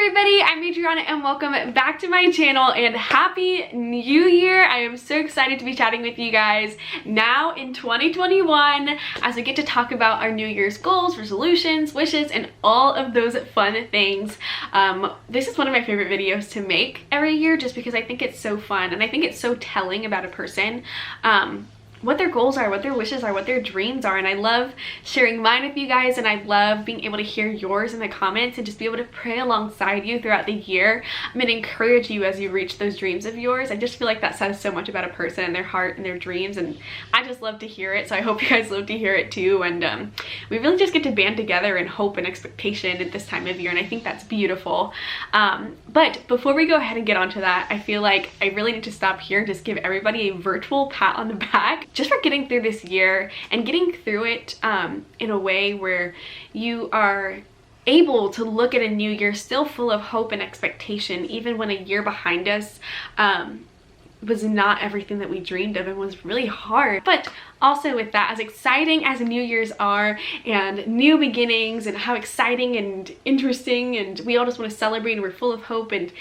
everybody, I'm Adriana and welcome back to my channel and happy new year. I am so excited to be chatting with you guys now in 2021 as we get to talk about our New Year's goals, resolutions, wishes, and all of those fun things. This is one of my favorite videos to make every year just because I think it's so fun and I think it's so telling about a person. What their goals are, what their wishes are, what their dreams are, and I love sharing mine with you guys, and I love being able to hear yours in the comments and just be able to pray alongside you throughout the year. I'm going to encourage you as you reach those dreams of yours. I just feel like that says so much about a person and their heart and their dreams, and I just love to hear it, so I hope you guys love to hear it too. And we really just get to band together in hope and expectation at this time of year, and I think that's beautiful. But before we go ahead and get onto that, I feel like I really need to stop here and just give everybody a virtual pat on the back just for getting through this year and getting through it in a way where you are able to look at a new year still full of hope and expectation, even when a year behind us was not everything that we dreamed of and was really hard. But also with that, as exciting as New Year's are and new beginnings and how exciting and interesting, and we all just want to celebrate and we're full of hope and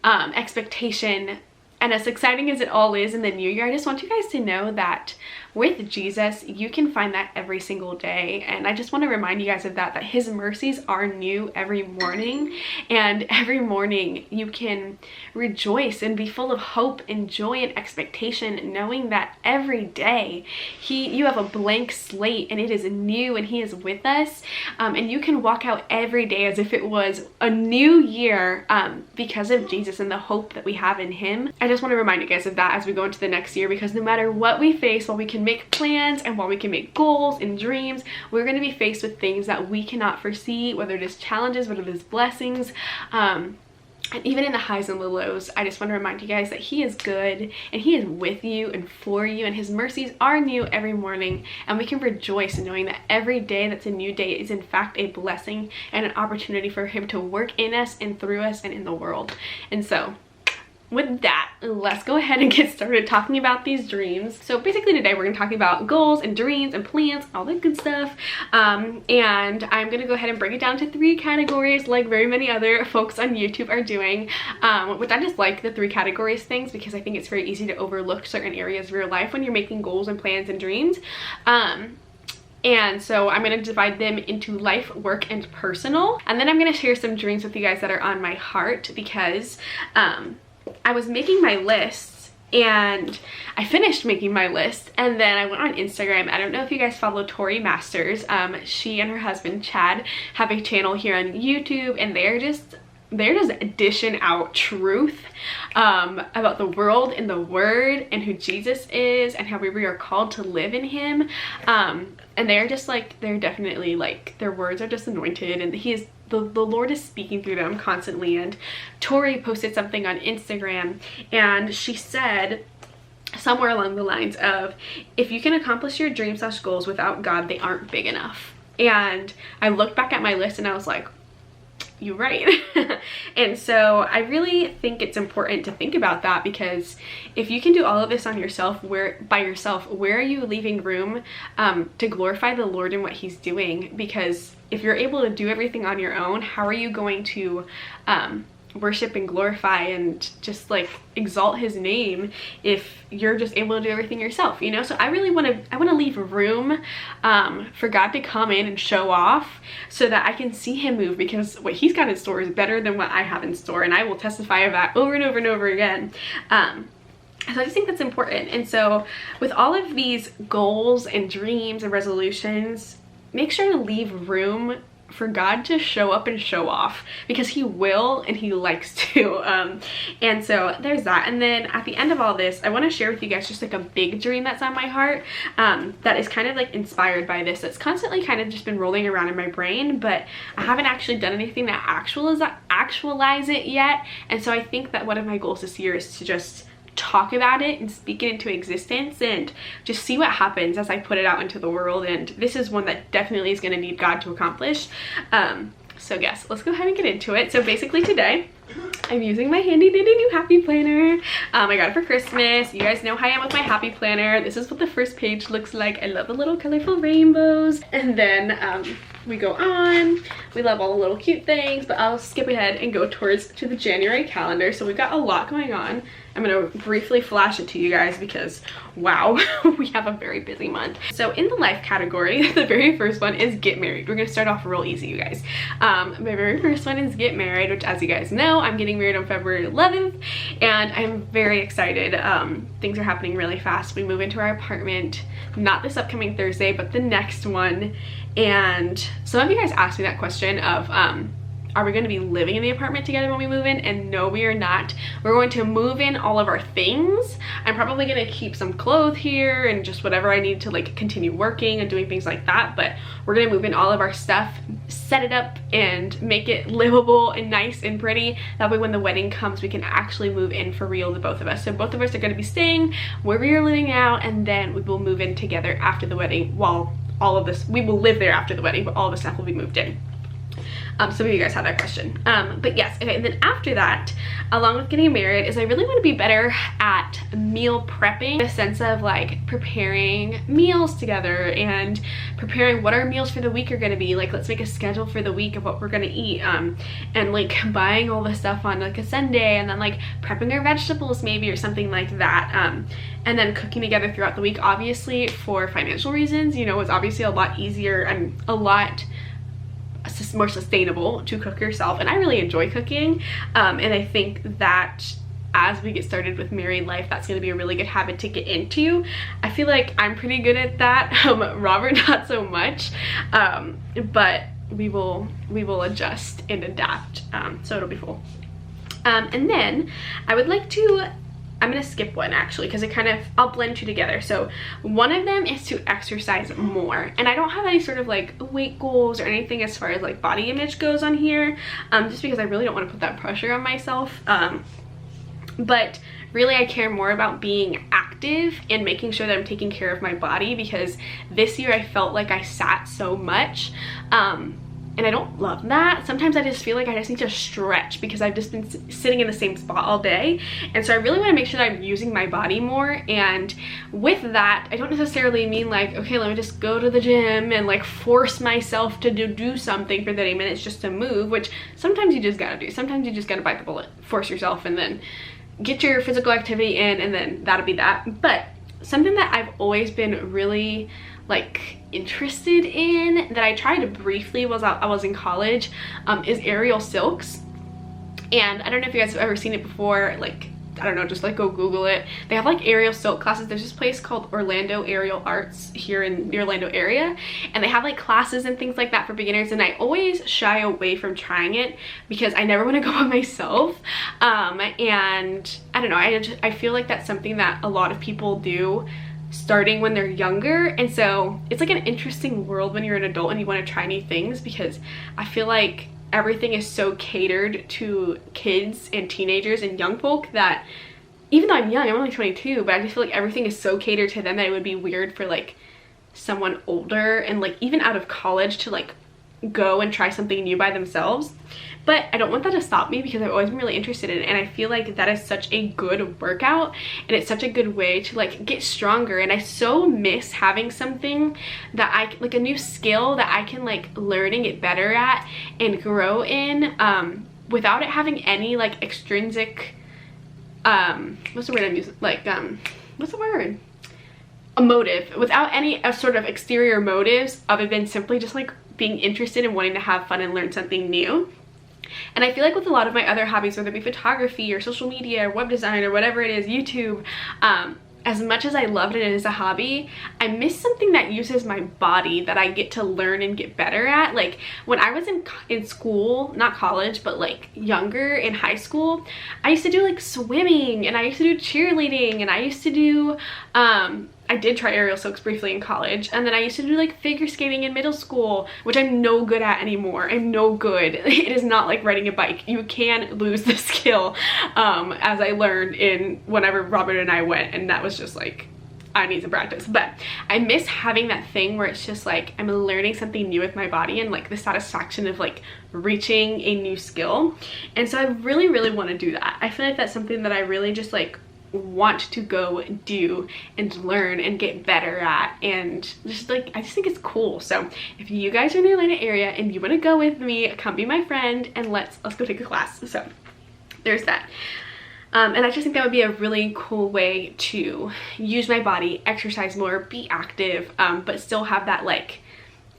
expectation, and as exciting as it all is in the new year, I just want you guys to know that with Jesus, you can find that every single day. And I just want to remind you guys of that his mercies are new every morning. And every morning you can rejoice and be full of hope and joy and expectation, knowing that every day you have a blank slate and it is new and he is with us. And you can walk out every day as if it was a new year because of Jesus and the hope that we have in him. I just want to remind you guys of that as we go into the next year, because no matter what we face, while we can make plans and while we can make goals and dreams, we're going to be faced with things that we cannot foresee, whether it is challenges, whether it is blessings, and even in the highs and the lows. I just want to remind you guys that he is good and he is with you and for you, and his mercies are new every morning, and we can rejoice in knowing that every day that's a new day is in fact a blessing and an opportunity for him to work in us and through us and in the world. And so with that, let's go ahead and get started talking about these dreams. So basically today we're going to talk about goals and dreams and plans, all that good stuff. And I'm going to go ahead and break it down to 3 categories like very many other folks on YouTube are doing, which I just like the 3 categories things because I think it's very easy to overlook certain areas of your life when you're making goals and plans and dreams. And so I'm going to divide them into life, work, and personal. And then I'm going to share some dreams with you guys that are on my heart because I was making my lists and I finished making my list, and then I went on Instagram. I don't know if you guys follow Tori Masters. She and her husband Chad have a channel here on YouTube, and they're just dishing out truth about the world and the word and who Jesus is and how we are called to live in him. And they're just like, they're definitely like, their words are just anointed, and the Lord is speaking through them constantly. And Tori posted something on Instagram and she said somewhere along the lines of, if you can accomplish your dreams/goals without God, they aren't big enough. And I looked back at my list and I was like, you're right. And so I really think it's important to think about that, because if you can do all of this on yourself, by yourself, where are you leaving room to glorify the Lord in what he's doing? Because if you're able to do everything on your own, how are you going to worship and glorify and just like exalt his name if you're just able to do everything yourself, you know? So I really want to leave room for God to come in and show off so that I can see him move, because what he's got in store is better than what I have in store, and I will testify of that over and over and over again. So I just think that's important. And so with all of these goals and dreams and resolutions, make sure to leave room for God to show up and show off, because he will and he likes to. And so there's that. And then at the end of all this, I want to share with you guys just like a big dream that's on my heart that is kind of like inspired by this. That's constantly kind of just been rolling around in my brain, but I haven't actually done anything to actualize it yet. And so I think that one of my goals this year is to just talk about it and speak it into existence and just see what happens as I put it out into the world. And this is one that definitely is going to need God to accomplish. So yes, let's go ahead and get into it. So basically today I'm using my handy dandy new happy planner. I got it for Christmas. You guys know how I am with my happy planner. This is what the first page looks like. I love the little colorful rainbows. And then we go on. We love all the little cute things, but I'll skip ahead and go to the January calendar. So we've got a lot going on. I'm gonna briefly flash it to you guys because wow, we have a very busy month. So in the life category, the very first one is get married. We're gonna start off real easy, you guys. My very first one is get married, which as you guys know, I'm getting married on February 11th and I'm very excited. Things are happening really fast. We move into our apartment, not this upcoming Thursday, but the next one. And some of you guys asked me that question of, are we going to be living in the apartment together when we move in? And no, we are not. We're going to move in all of our things. I'm probably going to keep some clothes here and just whatever I need to like continue working and doing things like that. But we're going to move in all of our stuff, set it up and make it livable and nice and pretty. That way when the wedding comes, we can actually move in for real, the both of us. So both of us are going to be staying where we are living now, and then we will move in together after the wedding. While all of this, we will live there after the wedding, but all of the stuff will be moved in. Some of you guys had that question. But yes, okay, and then after that, along with getting married, is I really want to be better at meal prepping, in the sense of like preparing meals together and preparing what our meals for the week are going to be. Like, let's make a schedule for the week of what we're going to eat, and like buying all the stuff on like a Sunday, and then like prepping our vegetables maybe or something like that. And then cooking together throughout the week, obviously for financial reasons. You know, it's obviously a lot easier and a lot more sustainable to cook yourself, and I really enjoy cooking, and I think that as we get started with married life, that's going to be a really good habit to get into. I feel like I'm pretty good at that, Robert not so much, but we will adjust and adapt, so it'll be cool. And then I would like to, I'm gonna skip one actually because I'll blend two together. So one of them is to exercise more, and I don't have any sort of like weight goals or anything as far as like body image goes on here, just because I really don't want to put that pressure on myself, but really I care more about being active and making sure that I'm taking care of my body, because this year I felt like I sat so much, and I don't love that. Sometimes I just feel like I just need to stretch because I've just been sitting in the same spot all day. And so I really want to make sure that I'm using my body more. And with that, I don't necessarily mean like, okay, let me just go to the gym and like force myself to do something for 30 minutes just to move, which sometimes you just gotta do. Sometimes you just gotta bite the bullet, force yourself, and then get your physical activity in, and then that'll be that. But something that I've always been really like interested in, that I tried briefly while I was in college, is aerial silks. And I don't know if you guys have ever seen it before. Like, I don't know, just like go Google it. They have like aerial silk classes. There's this place called Orlando Aerial Arts here in the Orlando area, and they have like classes and things like that for beginners, and I always shy away from trying it because I never want to go by myself, and I don't know, I feel like that's something that a lot of people do starting when they're younger. And so it's like an interesting world when you're an adult and you want to try new things, because I feel like everything is so catered to kids and teenagers and young folk that, even though I'm young, I'm only 22, but I just feel like everything is so catered to them that it would be weird for like someone older and like even out of college to like go and try something new by themselves. But I don't want that to stop me because I've always been really interested in it, and I feel like that is such a good workout and it's such a good way to like get stronger. And I so miss having something that like a new skill that I can like learn and get better at and grow in, without it having any like extrinsic, what's the word I'm using, like what's the word, a motive, without any sort of exterior motives other than simply just like being interested and wanting to have fun and learn something new. And I feel like with a lot of my other hobbies, whether it be photography or social media or web design or whatever it is, YouTube, as much as I loved it as a hobby, I miss something that uses my body that I get to learn and get better at. Like when I was in school, not college, but like younger in high school, I used to do like swimming, and I used to do cheerleading, and I used to do, I did try aerial silks briefly in college, and then I used to do like figure skating in middle school, which I'm no good at anymore. I'm no good. It is not like riding a bike. You can lose the skill, as I learned in whenever Robert and I went, and that was just like, I need some practice. But I miss having that thing where it's just like I'm learning something new with my body and like the satisfaction of like reaching a new skill. And so I really want to do that. I feel like that's something that I really just like want to go do and learn and get better at, and just like I just think it's cool. So if you guys are in the Atlanta area and you want to go with me, come be my friend and let's go take a class. So there's that. And I just think that would be a really cool way to use my body, exercise more, be active, but still have that, like,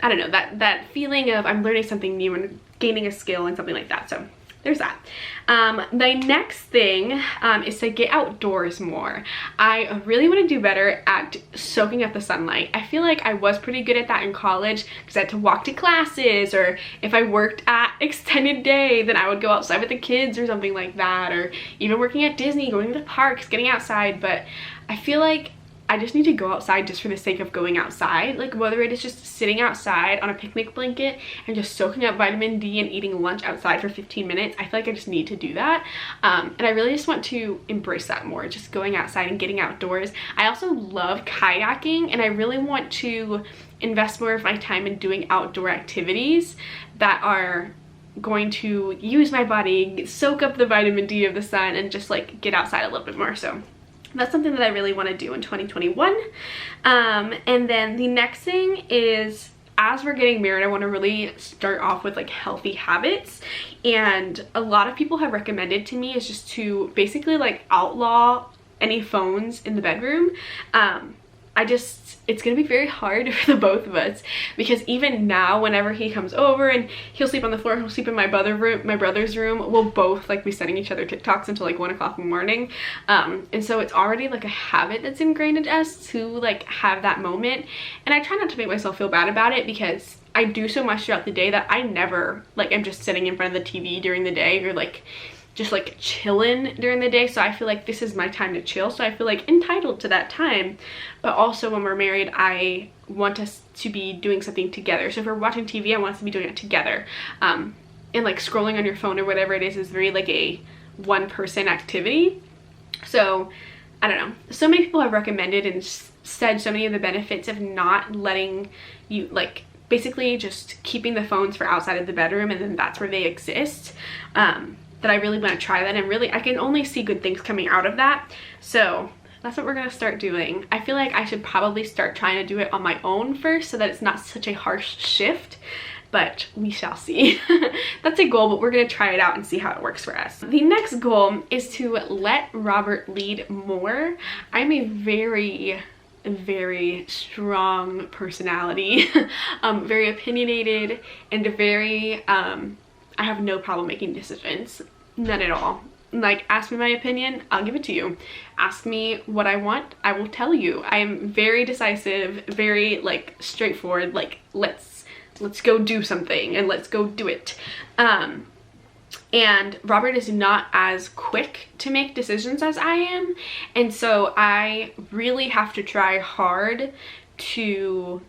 I don't know, that feeling of I'm learning something new and gaining a skill and something like that. So there's that. The next thing is to get outdoors more. I really want to do better at soaking up the sunlight. I feel like I was pretty good at that in college because I had to walk to classes, or if I worked at extended day, then I would go outside with the kids or something like that, or even working at Disney, going to the parks, getting outside. But I feel like I just need to go outside just for the sake of going outside, like whether it is just sitting outside on a picnic blanket and just soaking up vitamin D and eating lunch outside for 15 minutes. I feel like I just need to do that, and I really just want to embrace that more, just going outside and getting outdoors. I also love kayaking, and I really want to invest more of my time in doing outdoor activities that are going to use my body, soak up the vitamin D of the sun, and just like get outside a little bit more. So that's something that I really want to do in 2021. And then the next thing is, as we're getting married, I want to really start off with like healthy habits. And a lot of people have recommended to me is just to basically like outlaw any phones in the bedroom. It's gonna be very hard for the both of us, because even now whenever he comes over and he'll sleep on the floor, he'll sleep in my brother's room, we'll both like be sending each other TikToks until like 1 o'clock in the morning. And so it's already like a habit that's ingrained in us to like have that moment. And I try not to make myself feel bad about it, because I do so much throughout the day that I never like I'm just sitting in front of the TV during the day, or like just like chilling during the day. So I feel like this is my time to chill, so I feel like entitled to that time. But also when we're married, I want us to be doing something together. So if we're watching TV, I want us to be doing it together. And like scrolling on your phone or whatever it is very like a one-person activity. So I don't know, so many people have recommended and said so many of the benefits of not letting you, like basically just keeping the phones for outside of the bedroom, and then that's where they exist. That I really want to try that, and really I can only see good things coming out of that. So that's what we're gonna start doing. I feel like I should probably start trying to do it on my own first, so that it's not such a harsh shift, but we shall see. That's a goal, but we're gonna try it out and see how it works for us. The next goal is to let Robert lead more. I'm a very strong personality, very opinionated, and very I have no problem making decisions. None at all. Like, ask me my opinion, I'll give it to you. Ask me what I want, I will tell you. I am very decisive, very like straightforward, like let's go do something and let's go do it. And Robert is not as quick to make decisions as I am, and so I really have to try hard to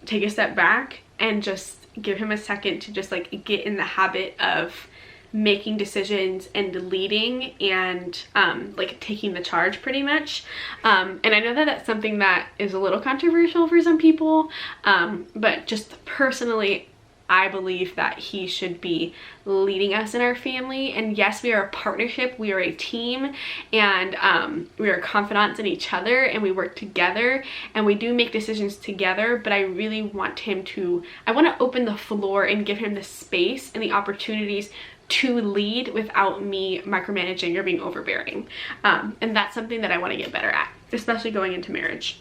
take a step back and just give him a second to just like get in the habit of making decisions and leading and like taking the charge pretty much. And I know that that's something that is a little controversial for some people, but just personally I believe that he should be leading us in our family. And yes, we are a partnership, we are a team, and we are confidants in each other, and we work together, and we do make decisions together. But I really want him to, I want to open the floor and give him the space and the opportunities to lead without me micromanaging or being overbearing. And that's something that I want to get better at, especially going into marriage.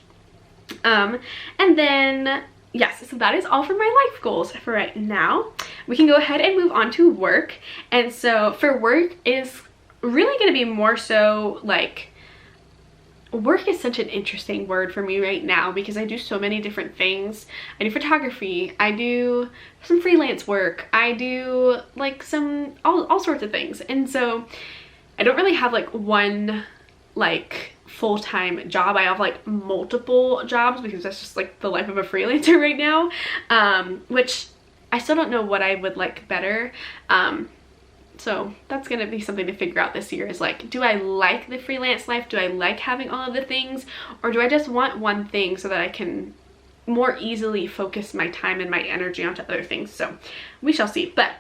And then yes, so that is all for my life goals for right now. We can go ahead and move on to work. And so for work is really going to be more so like, work is such an interesting word for me right now because I do so many different things. I do photography, I do some freelance work, I do like some all sorts of things. And so I don't really have like one like full-time job. I have like multiple jobs because that's just like the life of a freelancer right now, which I still don't know what I would like better. So that's gonna be something to figure out this year, is like, do I like the freelance life? Do I like having all of the things? Or do I just want one thing so that I can more easily focus my time and my energy onto other things? So we shall see. But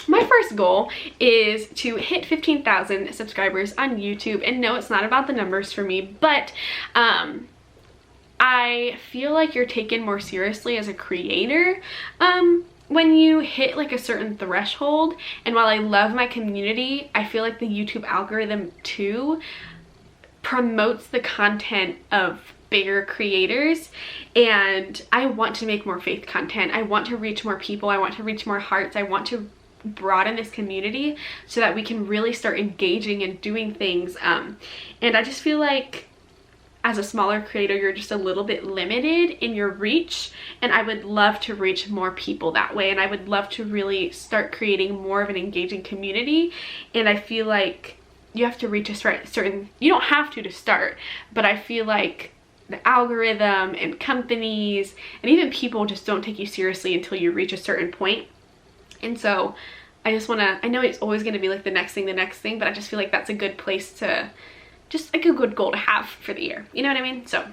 my first goal is to hit 15,000 subscribers on YouTube. And no, it's not about the numbers for me, but I feel like you're taken more seriously as a creator when you hit like a certain threshold. And while I love my community, I feel like the YouTube algorithm too promotes the content of bigger creators, and I want to make more faith content. I want to reach more people. I want to reach more hearts. I want to broaden this community so that we can really start engaging and doing things, and I just feel like as a smaller creator, you're just a little bit limited in your reach, and I would love to reach more people that way, and I would love to really start creating more of an engaging community. And I feel like you have to reach a certain, you don't have to start, but I feel like the algorithm and companies and even people just don't take you seriously until you reach a certain point. And so I just want to, I know it's always going to be like the next thing, but I just feel like that's a good place to, just like a good goal to have for the year. You know what I mean? So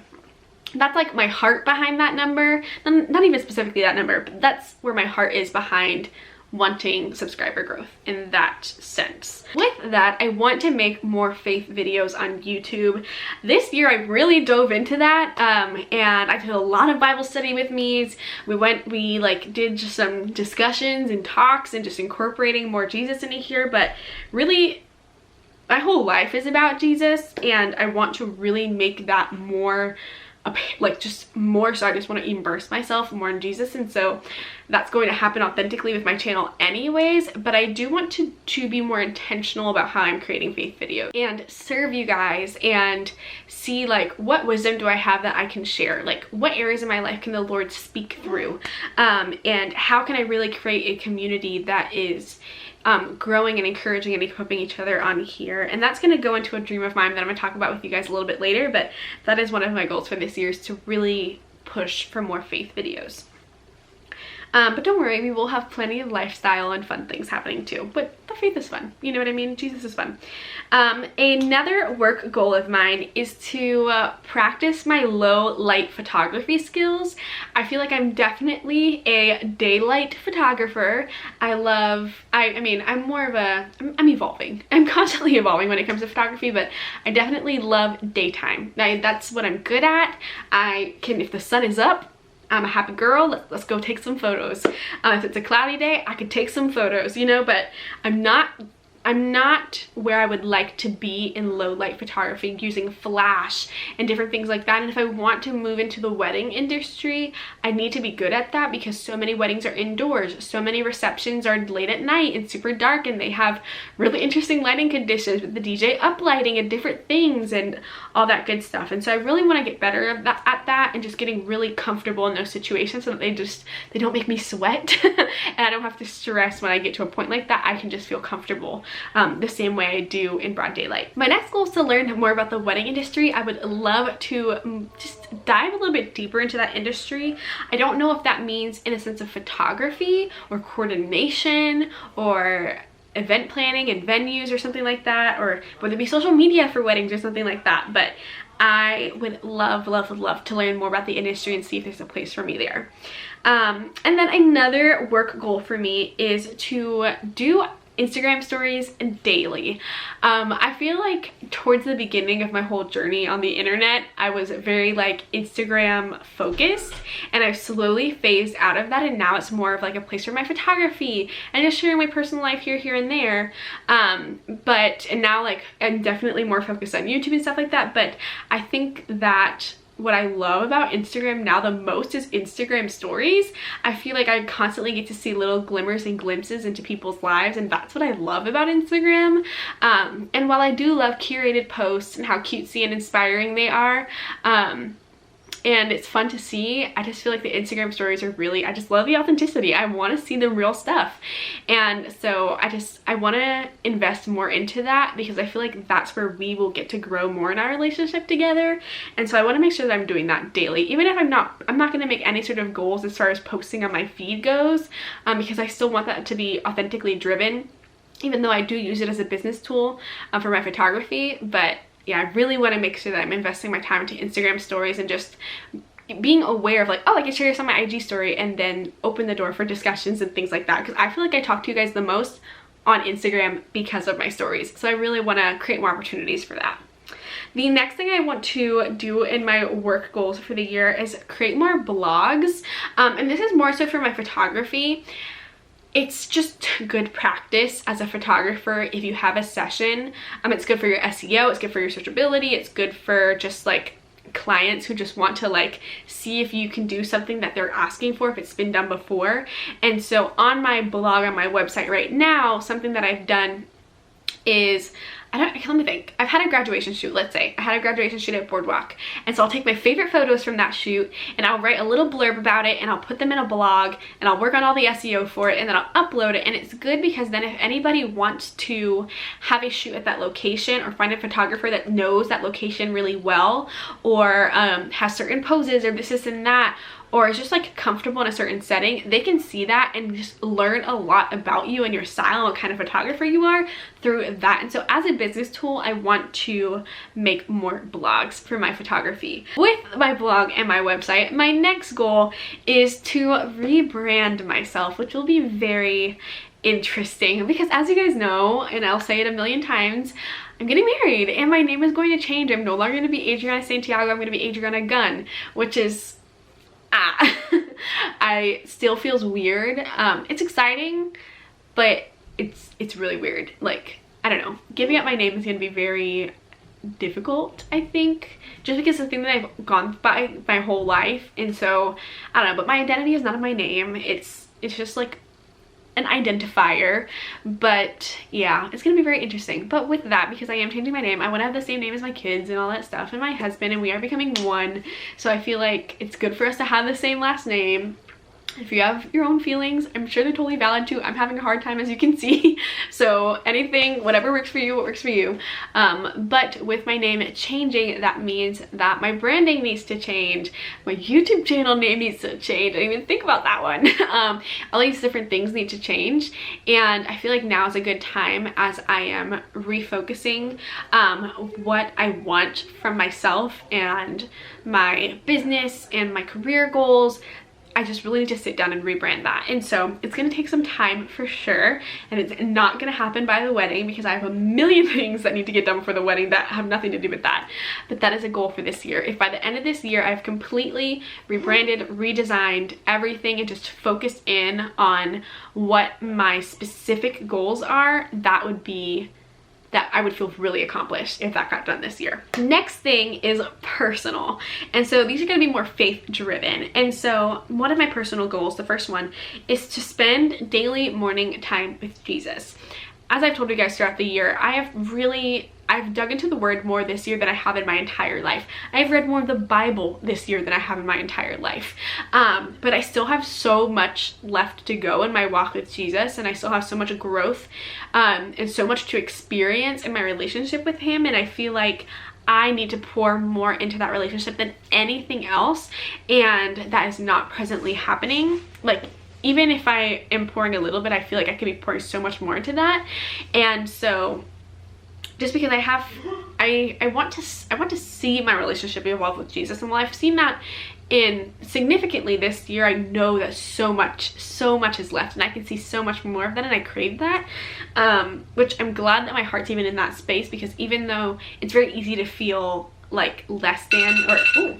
that's like my heart behind that number. Not even specifically that number, but that's where my heart is behind wanting subscriber growth in that sense. With that, I want to make more faith videos on YouTube. This year I really dove into that, and I did a lot of Bible study with me's. We like did just some discussions and talks and just incorporating more Jesus into here, but really my whole life is about Jesus, and I want to really make that more like just more, so I just want to immerse myself more in Jesus. And so that's going to happen authentically with my channel anyways, but I do want to be more intentional about how I'm creating faith videos and serve you guys and see like what wisdom do I have that I can share, like what areas of my life can the Lord speak through, and how can I really create a community that is growing and encouraging and equipping each other on here. And that's going to go into a dream of mine that I'm going to talk about with you guys a little bit later, but that is one of my goals for this year, is to really push for more faith videos. But don't worry, we will have plenty of lifestyle and fun things happening too. But the faith is fun. You know what I mean? Jesus is fun. Another work goal of mine is to practice my low light photography skills. I feel like I'm definitely a daylight photographer. I'm evolving. I'm constantly evolving when it comes to photography, but I definitely love daytime. That's what I'm good at. If the sun is up, I'm a happy girl, let's go take some photos. If it's a cloudy day, I could take some photos, you know, but I'm not where I would like to be in low light photography using flash and different things like that. And if I want to move into the wedding industry, I need to be good at that, because so many weddings are indoors, so many receptions are late at night and super dark, and they have really interesting lighting conditions with the DJ uplighting and different things and all that good stuff. And so I really want to get better at that and just getting really comfortable in those situations so that they don't make me sweat and I don't have to stress when I get to a point like that. I can just feel comfortable the same way I do in broad daylight. My next goal is to learn more about the wedding industry. I would love to just dive a little bit deeper into that industry. I don't know if that means in a sense of photography or coordination or event planning and venues or something like that, or whether it be social media for weddings or something like that, but I would love to learn more about the industry and see if there's a place for me there. And then another work goal for me is to do Instagram stories daily. I feel like towards the beginning of my whole journey on the internet, I was very like Instagram focused, and I've slowly phased out of that, and now it's more of like a place for my photography and just sharing my personal life here and there. And now like I'm definitely more focused on YouTube and stuff like that, but I think that what I love about Instagram now the most is Instagram stories. I feel like I constantly get to see little glimmers and glimpses into people's lives, and that's what I love about Instagram. And while I do love curated posts and how cutesy and inspiring they are, and it's fun to see, I just feel like the Instagram stories are really, I just love the authenticity. I want to see the real stuff. And so I want to invest more into that, because I feel like that's where we will get to grow more in our relationship together. And so I want to make sure that I'm doing that daily, even if I'm not going to make any sort of goals as far as posting on my feed goes, because I still want that to be authentically driven, even though I do use it as a business tool for my photography. But yeah, I really want to make sure that I'm investing my time into Instagram stories and just being aware of like, oh, I can share this on my IG story and then open the door for discussions and things like that, because I feel like I talk to you guys the most on Instagram because of my stories. So I really want to create more opportunities for that. The next thing I want to do in my work goals for the year is create more blogs. And this is more so for my photography. It's just good practice as a photographer if you have a session. It's good for your SEO, it's good for your searchability, it's good for just like clients who just want to like see if you can do something that they're asking for if it's been done before. And so on my blog, on my website right now, something that I've done is, let me think. I've had a graduation shoot, let's say. I had a graduation shoot at Boardwalk. And so I'll take my favorite photos from that shoot and I'll write a little blurb about it and I'll put them in a blog and I'll work on all the SEO for it and then I'll upload it. And it's good because then if anybody wants to have a shoot at that location or find a photographer that knows that location really well, or has certain poses or this and that, or is just like comfortable in a certain setting, they can see that and just learn a lot about you and your style and what kind of photographer you are through that. And so as a business tool, I want to make more blogs for my photography. With my blog and my website, my next goal is to rebrand myself, which will be very interesting because, as you guys know, and I'll say it a million times, I'm getting married and my name is going to change. I'm no longer going to be Adriana Santiago, I'm going to be Adriana Gunn, which is I still feels weird. It's exciting, but it's really weird. Like, I don't know, giving up my name is gonna be very difficult, I think, just because it's something that I've gone by my whole life. And so I don't know, but my identity is not in my name. It's just like an identifier. But yeah, it's gonna be very interesting. But with that, because I am changing my name, I want to have the same name as my kids and all that stuff and my husband, and we are becoming one. So I feel like it's good for us to have the same last name. If you have your own feelings, I'm sure they're totally valid too. I'm having a hard time, as you can see. So anything, whatever works for you, what works for you. But with my name changing, that means that my branding needs to change. My YouTube channel name needs to change. I didn't even think about that one. All these different things need to change. And I feel like now is a good time, as I am refocusing what I want from myself and my business and my career goals. I just really need to sit down and rebrand that. And so it's going to take some time for sure. And it's not going to happen by the wedding because I have a million things that need to get done for the wedding that have nothing to do with that. But that is a goal for this year. If by the end of this year I've completely rebranded, redesigned everything and just focused in on what my specific goals are, that I would feel really accomplished if that got done this year. Next thing is personal. And so these are going to be more faith driven. And so one of my personal goals, the first one, is to spend daily morning time with Jesus. As I've told you guys throughout the year, I've dug into the word more this year than I have in my entire life. I've read more of the Bible this year than I have in my entire life. But I still have so much left to go in my walk with Jesus, and I still have so much growth and so much to experience in my relationship with him. And I feel like I need to pour more into that relationship than anything else, and that is not presently happening. Like, even if I am pouring a little bit, I feel like I could be pouring so much more into that. And so just because I want to see my relationship evolve with Jesus, and while I've seen that in significantly this year, I know that so much is left, and I can see so much more of that, and I crave that, which I'm glad that my heart's even in that space, because even though it's very easy to feel like less than, or ooh,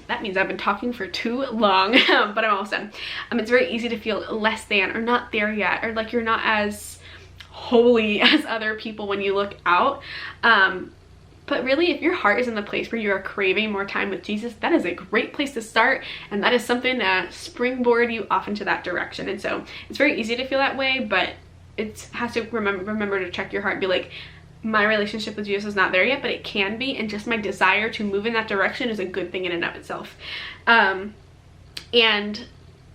that means I've been talking for too long, but I'm almost done. It's very easy to feel less than, or not there yet, or like you're not as holy as other people when you look out. But really, if your heart is in the place where you are craving more time with Jesus, that is a great place to start, and that is something to springboard you off into that direction. And so it's very easy to feel that way, but it has to remember to check your heart and be like, my relationship with Jesus is not there yet, but it can be, and just my desire to move in that direction is a good thing in and of itself. And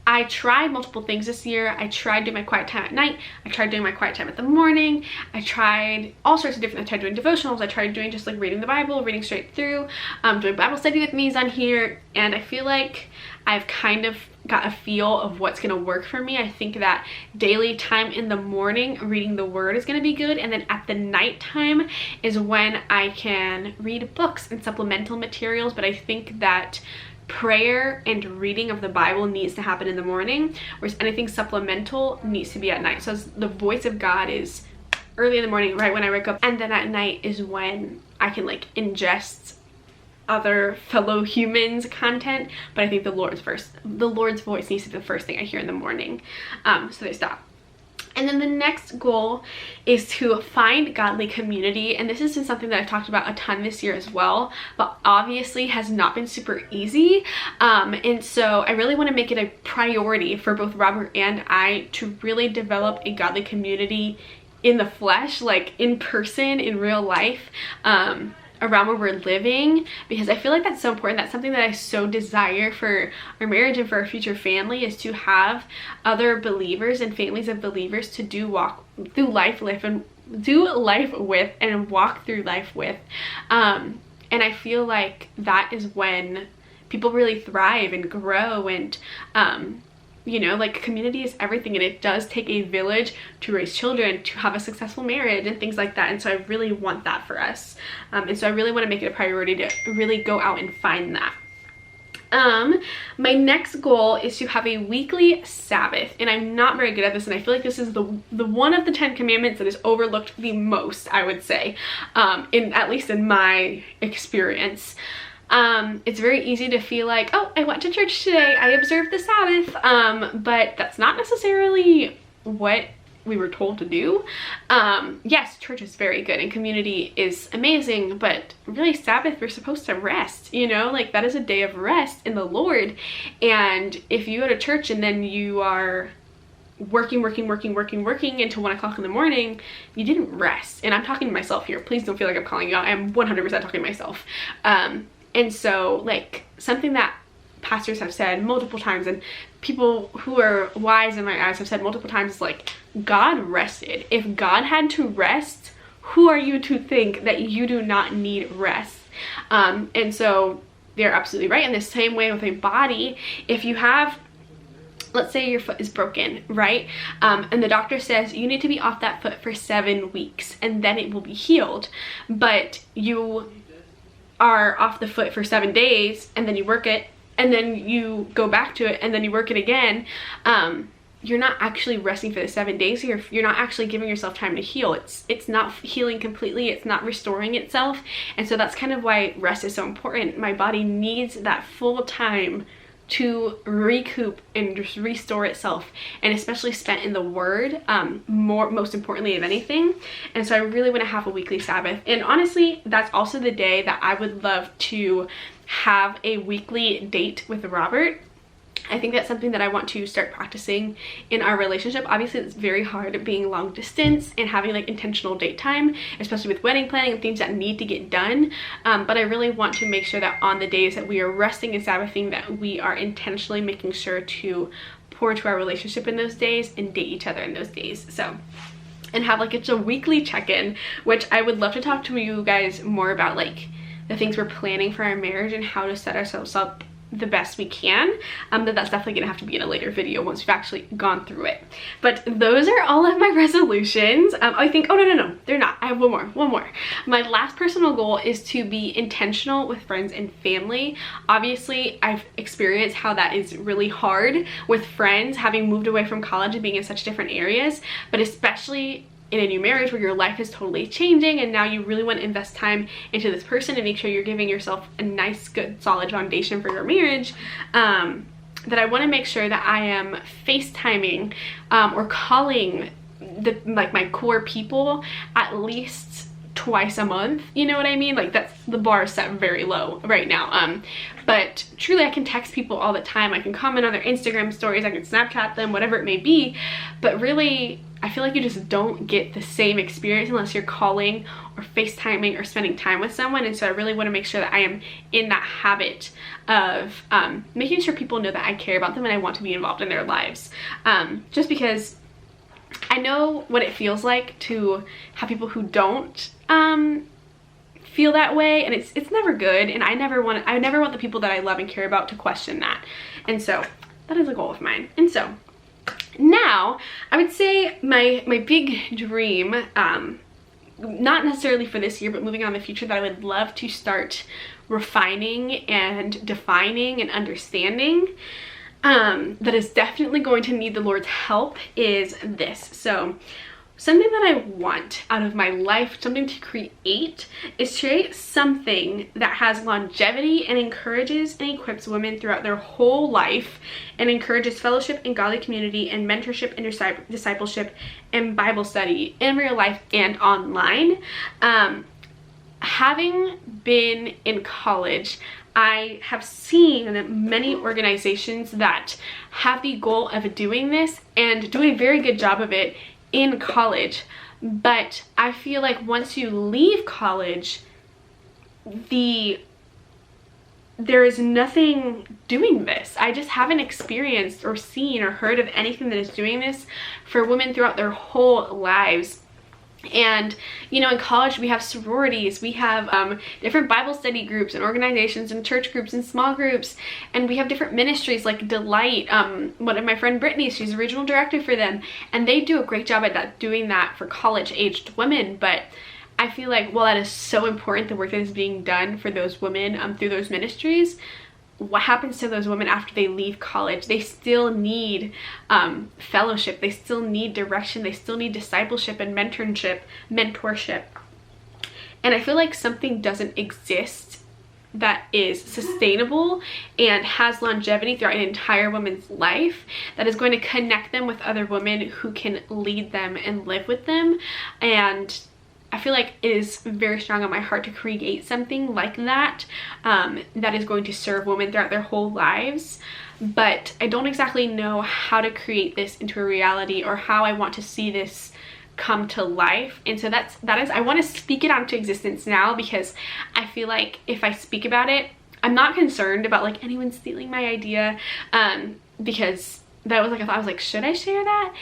I tried multiple things this year. I tried doing my quiet time at night. I tried doing my quiet time at the morning. I tried all sorts of different, I tried doing devotionals. I tried doing just like reading the Bible, reading straight through, doing Bible study with me's on here. And I feel like I've kind of got a feel of what's going to work for me. I think that daily time in the morning reading the word is going to be good, and then at the nighttime is when I can read books and supplemental materials. But I think that prayer and reading of the Bible needs to happen in the morning, whereas anything supplemental needs to be at night. So the voice of God is early in the morning, right when I wake up, and then at night is when I can like ingest other fellow humans content. But I think the Lord's voice needs to be the first thing I hear in the morning. So there's that. And then the next goal is to find godly community. And this has been something that I've talked about a ton this year as well, but obviously has not been super easy. And so I really want to make it a priority for both Robert and I to really develop a godly community in the flesh, like in person, in real life, around where we're living, because I feel like that's so important. That's something that I so desire for our marriage and for our future family, is to have other believers and families of believers to do life with and walk through life with. And I feel like that is when people really thrive and grow, and you know, like community is everything, and it does take a village to raise children, to have a successful marriage and things like that. And so I really want that for us. And so I really want to make it a priority to really go out and find that. My next goal is to have a weekly Sabbath, and I'm not very good at this, and I feel like this is the one of the 10 commandments that is overlooked the most, I would say, at least in my experience. It's very easy to feel like, oh, I went to church today, I observed the Sabbath, but that's not necessarily what we were told to do. Yes, church is very good and community is amazing, but really Sabbath, we're supposed to rest, you know, like that is a day of rest in the Lord. And if you go to church and then you are working until 1 o'clock in the morning, you didn't rest. And I'm talking to myself here, please don't feel like I'm calling you out, I'm 100% talking to myself. And so like something that pastors have said multiple times, and people who are wise in my eyes have said multiple times, is like, God rested. If God had to rest, who are you to think that you do not need rest? And so they're absolutely right. In the same way with a body, if you have, let's say your foot is broken, right? And the doctor says you need to be off that foot for 7 weeks and then it will be healed. But you are off the foot for 7 days and then you work it and then you go back to it and then you work it again. You're not actually resting for the 7 days. You're not actually giving yourself time to heal. It's not healing completely. It's not restoring itself. And so that's kind of why rest is so important. My body needs that full time to recoup and just restore itself, and especially spent in the word, most importantly of anything. And so I really want to have a weekly Sabbath. And honestly, that's also the day that I would love to have a weekly date with Robert. I think that's something that I want to start practicing in our relationship. Obviously, it's very hard being long distance and having like intentional date time, especially with wedding planning and things that need to get done. But I really want to make sure that on the days that we are resting and Sabbathing, that we are intentionally making sure to pour into our relationship in those days and date each other in those days. So, and have like, it's a weekly check-in, which I would love to talk to you guys more about, like the things we're planning for our marriage and how to set ourselves up the best we can. That's definitely gonna have to be in a later video once we've actually gone through it. But those are all of my resolutions. I think, oh no, they're not. I have one more. My last personal goal is to be intentional with friends and family. Obviously, I've experienced how that is really hard with friends, having moved away from college and being in such different areas, but especially in a new marriage where your life is totally changing and now you really want to invest time into this person and make sure you're giving yourself a nice, good, solid foundation for your marriage, that I want to make sure that I am FaceTiming or calling my core people at least twice a month. You know what I mean? Like, that's, the bar is set very low right now. But truly, I can text people all the time. I can comment on their Instagram stories. I can Snapchat them, whatever it may be. But really, I feel like you just don't get the same experience unless you're calling or FaceTiming or spending time with someone. And so I really want to make sure that I am in that habit of making sure people know that I care about them and I want to be involved in their lives. Just because I know what it feels like to have people who don't feel that way, and it's never good, and I never want the people that I love and care about to question that. And so that is a goal of mine. And so now I would say my big dream, not necessarily for this year, but moving on in the future, that I would love to start refining and defining and understanding, that is definitely going to need the Lord's help, is this. So something that I want out of my life, something to create, is create something that has longevity and encourages and equips women throughout their whole life, and encourages fellowship and godly community and mentorship and discipleship and Bible study in real life and online. Having been in college, I have seen many organizations that have the goal of doing this and do a very good job of it in college, but I feel like once you leave college, there is nothing doing this. I just haven't experienced or seen or heard of anything that is doing this for women throughout their whole lives. And you know, in college we have sororities, we have different Bible study groups and organizations and church groups and small groups, and we have different ministries like Delight. One of my friend Brittany, she's a regional director for them, and they do a great job at doing that for college aged women. But I feel like, well, that is so important, the work that is being done for those women through those ministries. What happens to those women after they leave college? They still need fellowship, they still need direction, they still need discipleship and mentorship. And I feel like something doesn't exist that is sustainable and has longevity throughout an entire woman's life, that is going to connect them with other women who can lead them and live with them. And I feel like it is very strong on my heart to create something like that, that is going to serve women throughout their whole lives. But I don't exactly know how to create this into a reality, or how I want to see this come to life. And so that is, I want to speak it out into existence now, because I feel like if I speak about it, I'm not concerned about like anyone stealing my idea, because that was like a thought. I was like, should I share that?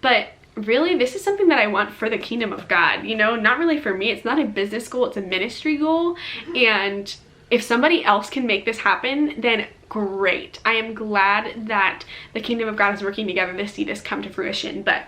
But really, this is something that I want for the kingdom of God, you know, not really for me. It's not a business goal, it's a ministry goal. And if somebody else can make this happen, then great. I am glad that the kingdom of God is working together to see this come to fruition. But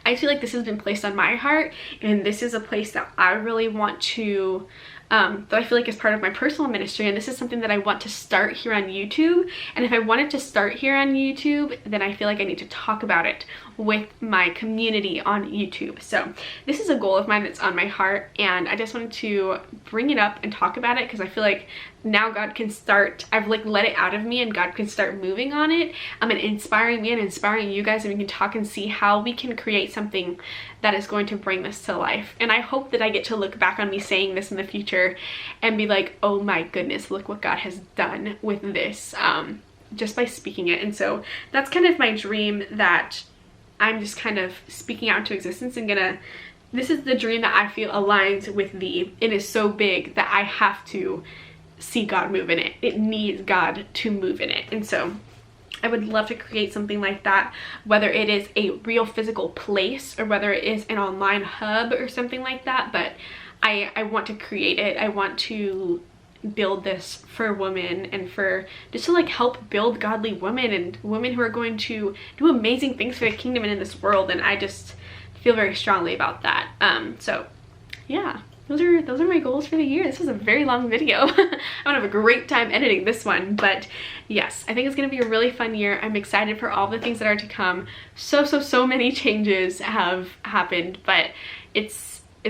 I feel like this has been placed on my heart, and this is a place that I really want to, that I feel like is part of my personal ministry, and this is something that I want to start here on YouTube. And if I wanted to start here on YouTube, then I feel like I need to talk about it with my community on YouTube. So this is a goal of mine that's on my heart, and I just wanted to bring it up and talk about it, because I feel like now God can start, I've like let it out of me, and God can start moving on it, and inspiring me and inspiring you guys, and we can talk and see how we can create something that is going to bring this to life. And I hope that I get to look back on me saying this in the future and be like, oh my goodness, look what God has done with this, just by speaking it. And so that's kind of my dream that I'm just kind of speaking out into existence, and this is the dream that I feel aligns with it is so big that I have to see God move in it. It needs God to move in it. And so I would love to create something like that, whether it is a real physical place or whether it is an online hub or something like that. But I want to create it. I want to build this for women, and for just to like help build godly women and women who are going to do amazing things for the kingdom and in this world. And I just feel very strongly about that. So yeah, those are my goals for the year. This was a very long video. I'm gonna have a great time editing this one, but yes, I think it's gonna be a really fun year. I'm excited for all the things that are to come. So many changes have happened, but it's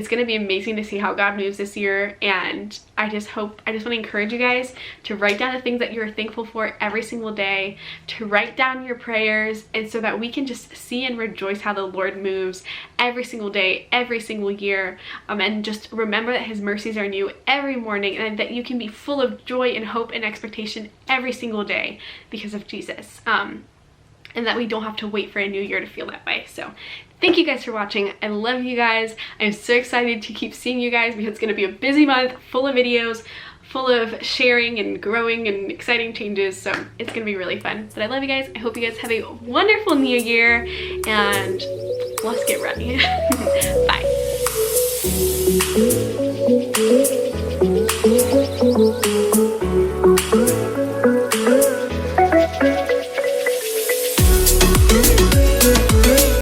gonna be amazing to see how God moves this year. And I just want to encourage you guys to write down the things that you're thankful for every single day, to write down your prayers, and so that we can just see and rejoice how the Lord moves every single day, every single year, and just remember that his mercies are new every morning, and that you can be full of joy and hope and expectation every single day because of Jesus, and that we don't have to wait for a new year to feel that way. So thank you guys for watching. I love you guys. I'm so excited to keep seeing you guys, because it's going to be a busy month full of videos, full of sharing and growing and exciting changes. So it's going to be really fun. But I love you guys. I hope you guys have a wonderful new year, and let's get ready.